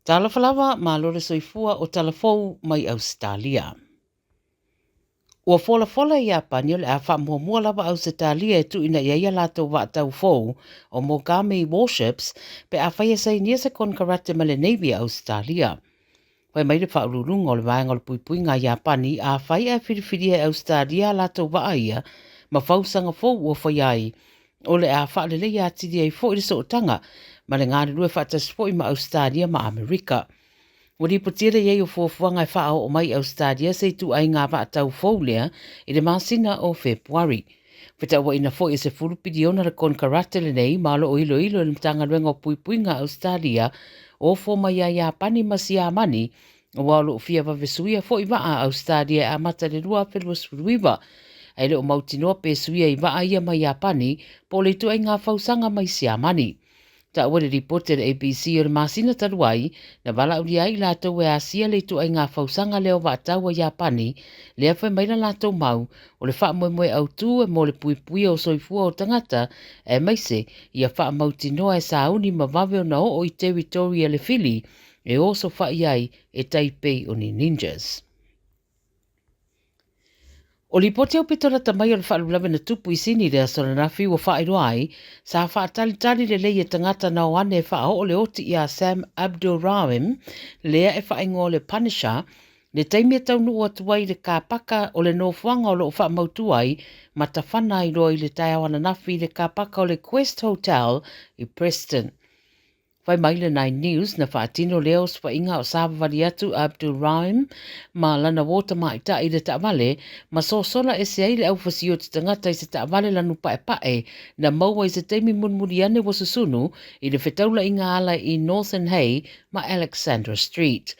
Tala Falawa ma lore soifua o Tala Fou mai Ausetalia. Ua fola ia pani o le a wha mua lava Ausetalia e tu ina ia lātou wa tau fou o Mogami Warships pe a whaia sei nia se kon karate ma le Navy Ausetalia. Wai mai le wha ururunga o le vaenga o le puipui ngā ia pani a whaia whiriwhiri e Ausetalia lātou wa aia ma whausanga fou ua whaiai o le a wha le leia atiri ai fo i le sootanga ma le ngāri rue whatas fo i ma Ausetalia ma Amerika. Wari potira iei o fuafuanga e whao o mai Ausetalia se tu ai ngā wa tau fōlea i le masina o Februari. Whita ua ina fo i se furupidi ona le kon karate le nei malo o ilo le mtanga ruenga o puipui ngā Ausetalia o fo mai a Japani masi a mani o walo o fia wavesuia fo i waa Ausetalia a mata le rua pelua suruiwa. Ai le o mautinoa pe suia i waa ia mai Japani po le tu ai ngā fausanga mai si a mani. Ta ua le ripote le ABC o le masina taruai na wala uri ai lātou e asia le tu ai ngā fausanga leo wa ataua Japani le awhai maila lātou mau o le wha moe au tū e mo le pui o soifua o tangata e maise i a wha mautinoa e sauni ma wawe o na o i territoria le fili e oso wha iai e Taipei o ni ninjas. O li pote au pitora tamai o le whaalulawe na tupu i sini rea soranafi ua whaeroa ai, sa whaatalitali le leia tangata na o ane e whaao o le oti i a Sam Abdulrahim, lea e whaengo le Punisher, le taimia taunu ua tuai le kāpaka o le nofuanga o le o whaamautu ai, ma ta whana i roi le tai awana nafi le kāpaka o le Quest Hotel i Preston. Whai maile 9 News na whaatino leos wha inga o Sāwawari atu Abdulrahim ma lana wota mai ta i le ta'wale ma sosola e se aile au fasio te tangata i se ta'wale lanu pae na maua i se teimi munmuri ane wasusunu i le whetaula inga ala i Northern Hay ma Alexandra Street.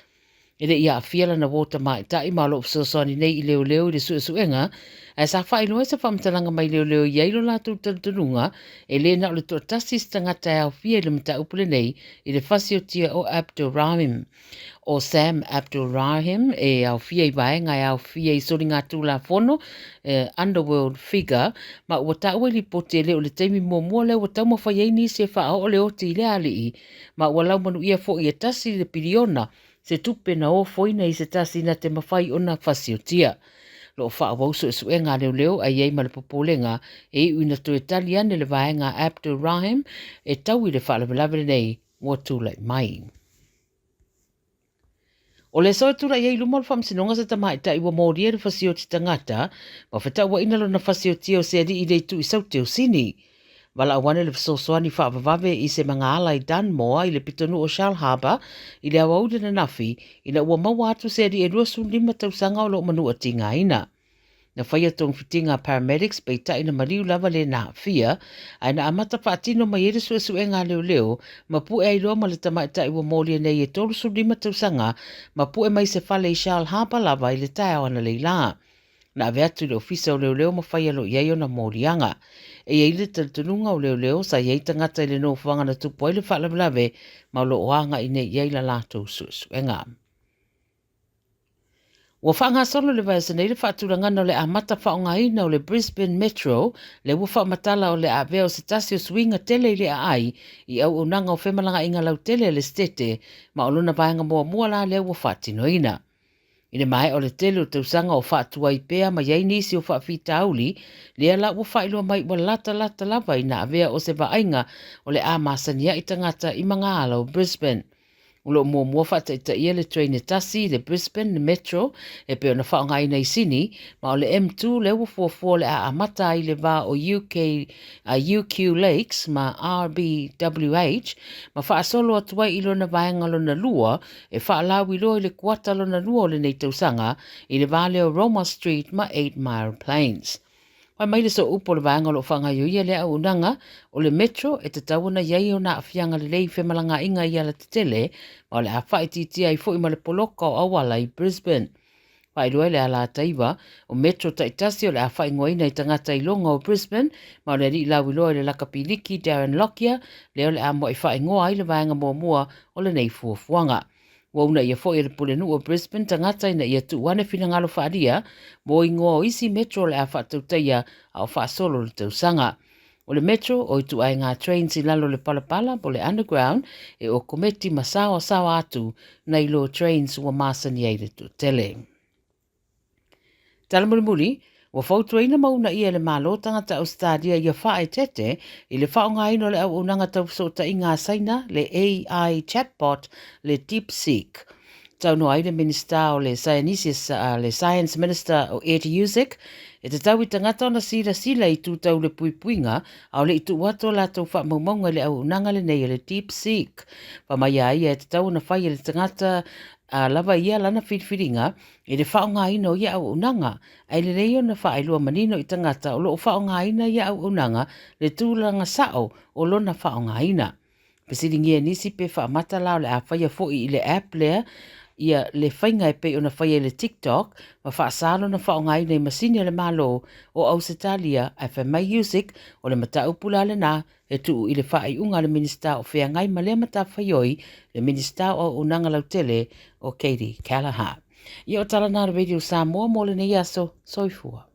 Ere ia afiala na wota mai ta i malo sosoani nei i leo i le suenga e sa whaino e sa whamtalanga mai leo i eilo lātou tantununga e le na o le totasis tangata e au fia le mta upule nei i le fasio tia o Abdulrahim. O Sam Abdulrahim e au fia i vaenga e au fia i sori ngā tūla fono underworld figure ma ua taua li pote leo le teimi mua leo tau mawhai eini se wha o leo te i le alii ma ua lau manu ia fo i e tasi le piriona se tupe na o foina i se tasi na te mawhai ona fasio tia. Lo wha wauso e suenga leo a iei ma le popolenga e uina to e tali ane le vaenga Abdulrahim e tau i le whaalawelawe nei mua tūlai mai. O le soe tura iei lumo le whamsinonga sa tamai ta iwa mōria le fasio ti tangata ma whetau wa inalo na fasio tia o se adi i le tu i saute o sini. Wala awane le sosoani whaavavave i se mga ala i Dunmore i le pitonu o Shell Harbour i le awaude na nafi i na ua maua atu se adi e ruasun lima tausanga o lo manua tinga ina. Na whaia tong fitinga paramedics pei ta ina mariu lava le na fia ai na amata whaatino mai ere suenga leo ma pu e ailoa ma le tamai ta iwa mōlia nei e tolusu lima tausanga ma pu e mai se whale i Shell Harbour lava i le tai awana leila. Na ave atu le ofisa o leo ma whaia lo iei o na mōrianga. E iei le taltununga o leo sa iei tangata i le no whanga na tupo i le whalawelawe ma lo oanga i nei iei la lātou suenga. Ua whanga solo le vai sa nei le whaaturangana o le amata whaonga ina o le Brisbane Metro le ua whaamatala o le aveo se tasi o swinga tele i le ai i au unanga o whemalanga inga lau tele le stete ma o luna vaenga mua la le ua whaatino ina. Ine mai o le tele o tausanga o whaatua i pea ma iei nisi o whaafita auli, lea la ua whailua mai ua lata lava i na avea o se vaenga o le amasania i tangata i mga ala o Brisbane. Ulo mua whata ita ia le train e tasi, le Brisbane, le Metro, e peo na whaonga ina i sini, ma o le M2 le ua fuafua le a amata i le va o UQ Lakes, ma RBWH, ma whaasolo atua ilo na vaenga lo na lua, e whaalau ilo i le kuata lo na lua o le nei tausanga, i le vale o Roma Street, ma 8 Mile Plains. Wai mai le so upo le vaenga lo whanga ia le au unanga o le Metro e te tauna iei o na awhianga le lei whemalanga inga ia la te tele ma o le a whaititia i fo i ma le poloka o awala i Brisbane. Wai rua le ala taiwa o Metro taitasi o le a whaingoina i tangata i longa o Brisbane ma o le ri lau iloa le lakapiliki Darren Lockyer leo le a mo i whaingoa i le vaenga mua o le nei fuafuanga. Wauna ia fo i le pulenu o Brisbane tangata ina ia tu wane fina ngalo whaaria, mo ingoa o isi Metro le a whaatautaia au whaasolo le tausanga. O le metro o i tuai ngā trains i lalo le palapala po le underground e o kometi masawa sawa atu na ilo trains ua masani ai le tu tele. Tala muri, ua fautuaina mauna ia le malo tangata Ausetalia ia whae tete i le whaonga ino le au unanga tau sota i ngā saina le AI chatbot le DeepSeek. Tau no ai le minister o le Science Minister o Ed Music, e te tau i tangata ona sila i tū tau le puipuinga, au le i tu wato la tau wha maumaunga le au unanga le nei le DeepSeek. Whamai ai e te tau na whai le tangata lava ia lana whiriwhiringa, e le whaonga ino ia au unanga, ai le reo na whae lua manino i tangata o loo whaonga ina ia au unanga le tūlanga sao o lona whaonga ina. Pesiringi e nisi pe whaamata lao le a whaia fo i le app lea, ia le whainga e pe o na whaia le TikTok, ma whaasalo na whaonga ina i masini le malo o Ausetalia FMA Music o le mata upula le nā e tuu i le whae unga le minista o whea ngai ma lea mata whaioi le minista o unanga lautele o Katie Callahan. Ia o tala nā radio Samoa mo le nei aso soifua.